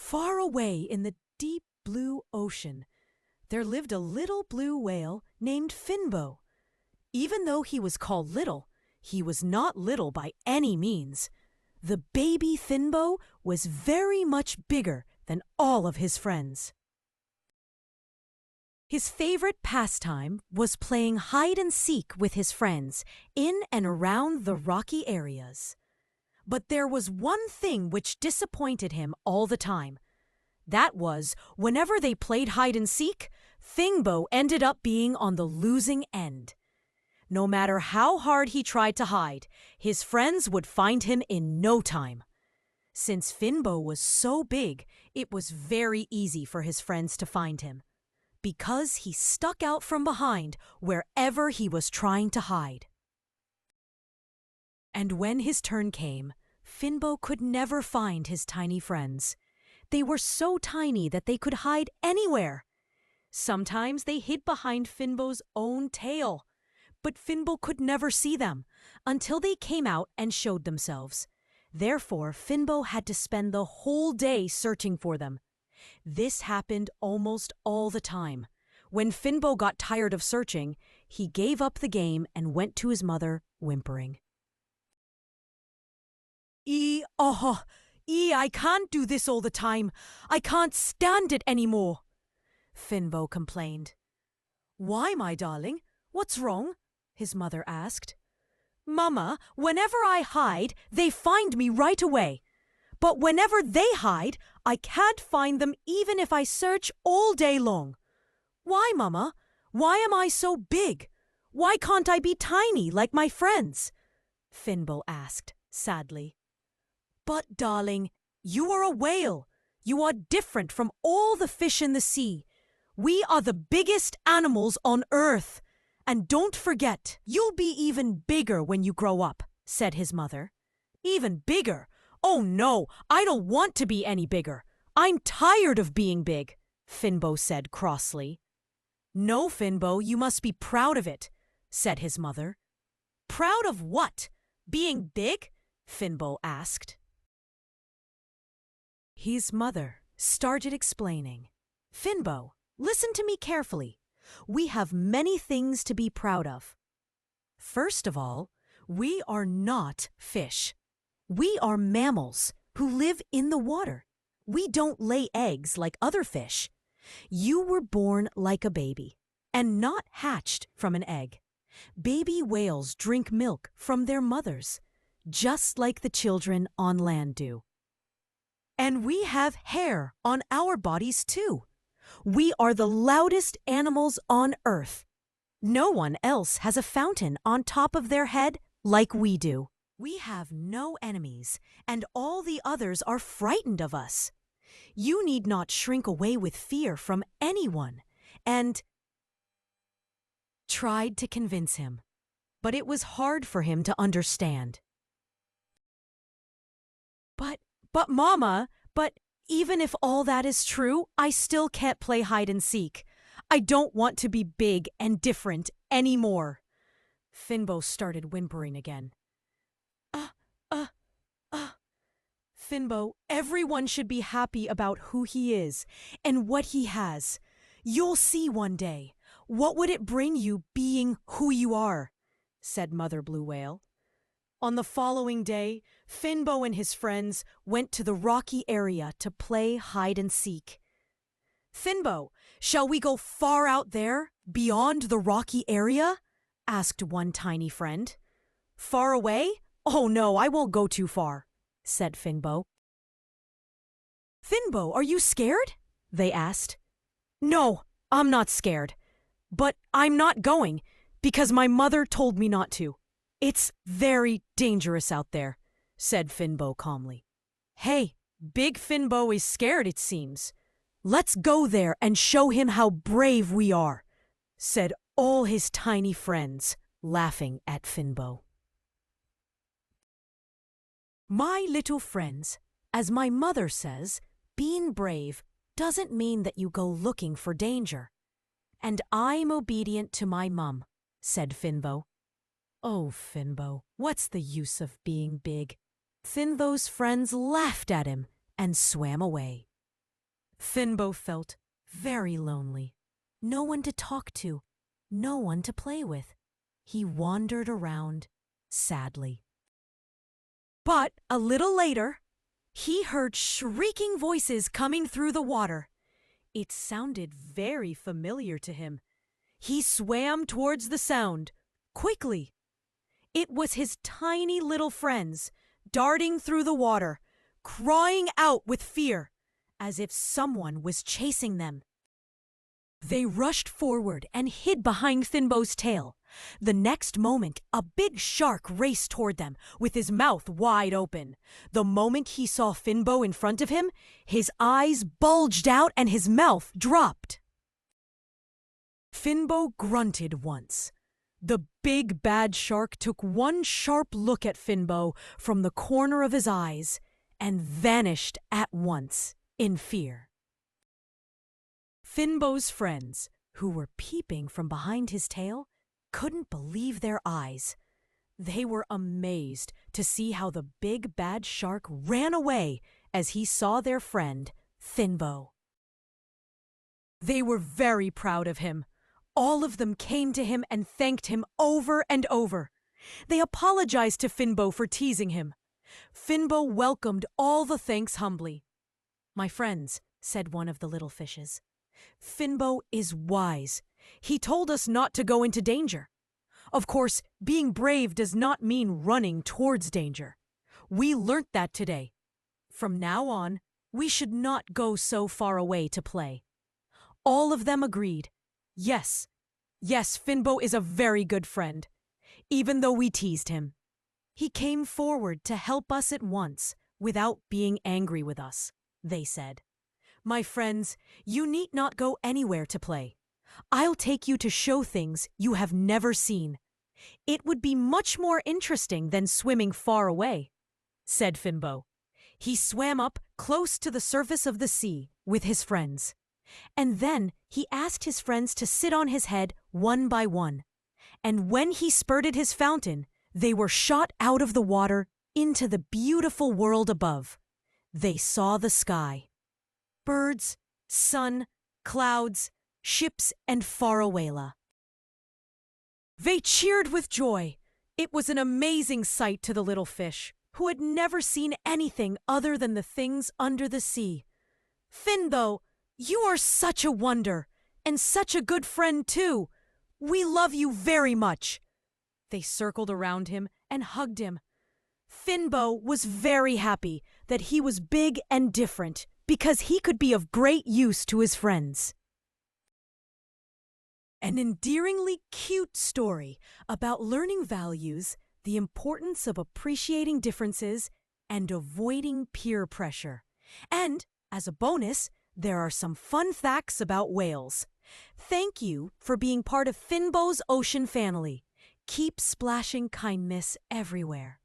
Far away in the deep blue ocean, there lived a little blue whale named Finbo. Even though he was called little, he was not little by any means. The baby Finbo was very much bigger than all of his friends. His favorite pastime was playing hide and seek with his friends in and around the rocky areas. But there was one thing which disappointed him all the time. That was, whenever they played hide and seek, Finbo ended up being on the losing end. No matter how hard he tried to hide, his friends would find him in no time. Since Finbo was so big, it was very easy for his friends to find him, because he stuck out from behind wherever he was trying to hide. And when his turn came, Finbo could never find his tiny friends. They were so tiny that they could hide anywhere. Sometimes they hid behind Finbo's own tail, but Finbo could never see them until they came out and showed themselves. Therefore, Finbo had to spend the whole day searching for them. This happened almost all the time. When Finbo got tired of searching, he gave up the game and went to his mother, whimpering. I can't do this all the time. I can't stand it anymore, Finbo complained. Why, my darling? What's wrong? His mother asked. Mama, whenever I hide, they find me right away. But whenever they hide, I can't find them even if I search all day long. Why, Mama? Why am I so big? Why can't I be tiny like my friends? Finbo asked, sadly. But, darling, you are a whale. You are different from all the fish in the sea. We are the biggest animals on Earth. And don't forget, you'll be even bigger when you grow up, said his mother. Even bigger? Oh no, I don't want to be any bigger. I'm tired of being big, Finbo said crossly. No, Finbo, you must be proud of it, said his mother. Proud of what? Being big? Finbo asked. His mother started explaining. Finbo, listen to me carefully. We have many things to be proud of. First of all, we are not fish. We are mammals who live in the water. We don't lay eggs like other fish. You were born like a baby and not hatched from an egg. Baby whales drink milk from their mothers, just like the children on land do. And we have hair on our bodies too. We are the loudest animals on Earth. No one else has a fountain on top of their head like we do. We have no enemies, and all the others are frightened of us. You need not shrink away with fear from anyone, and tried to convince him, but it was hard for him to understand. But Mama, even if all that is true, I still can't play hide and seek. I don't want to be big and different anymore. Finbo started whimpering again. Finbo, everyone should be happy about who he is and what he has. You'll see one day. What would it bring you being who you are? Said Mother Blue Whale. On the following day, Finbo and his friends went to the rocky area to play hide and seek. Finbo, shall we go far out there, beyond the rocky area? Asked one tiny friend. Far away? Oh no, I won't go too far, said Finbo. Finbo, are you scared? They asked. No, I'm not scared. But I'm not going, because my mother told me not to. It's very dangerous out there, said Finbo calmly. Hey, Big Finbo is scared, it seems. Let's go there and show him how brave we are, said all his tiny friends, laughing at Finbo. My little friends, as my mother says, being brave doesn't mean that you go looking for danger. And I'm obedient to my mum, said Finbo. Oh, Finbo, what's the use of being big? Finbo's friends laughed at him and swam away. Finbo felt very lonely. No one to talk to, no one to play with. He wandered around sadly. But a little later, he heard shrieking voices coming through the water. It sounded very familiar to him. He swam towards the sound, quickly. It was his tiny little friends, darting through the water, crying out with fear, as if someone was chasing them. They rushed forward and hid behind Finbo's tail. The next moment, a big shark raced toward them, with his mouth wide open. The moment he saw Finbo in front of him, his eyes bulged out and his mouth dropped. Finbo grunted once. The big bad shark took one sharp look at Finbo from the corner of his eyes and vanished at once in fear. Finbo's friends, who were peeping from behind his tail, couldn't believe their eyes. They were amazed to see how the big bad shark ran away as he saw their friend, Finbo. They were very proud of him. All of them came to him and thanked him over and over. They apologized to Finbo for teasing him. Finbo welcomed all the thanks humbly. "My friends," said one of the little fishes, "Finbo is wise. He told us not to go into danger. Of course, being brave does not mean running towards danger. We learnt that today. From now on, we should not go so far away to play." All of them agreed. Yes, Finbo is a very good friend, even though we teased him. He came forward to help us at once, without being angry with us, they said. "My friends, you need not go anywhere to play. I'll take you to show things you have never seen. It would be much more interesting than swimming far away," said Finbo. He swam up close to the surface of the sea with his friends. And then he asked his friends to sit on his head one by one. And when he spurted his fountain, they were shot out of the water into the beautiful world above. They saw the sky. Birds, sun, clouds, ships, and farawayla. They cheered with joy. It was an amazing sight to the little fish, who had never seen anything other than the things under the sea. "Finbo, you are such a wonder, and such a good friend too. We love you very much." They circled around him and hugged him. Finbo was very happy that he was big and different, because he could be of great use to his friends. An endearingly cute story about learning values, the importance of appreciating differences, and avoiding peer pressure. And, as a bonus, there are some fun facts about whales. Thank you for being part of Finbo's ocean family. Keep splashing kindness everywhere.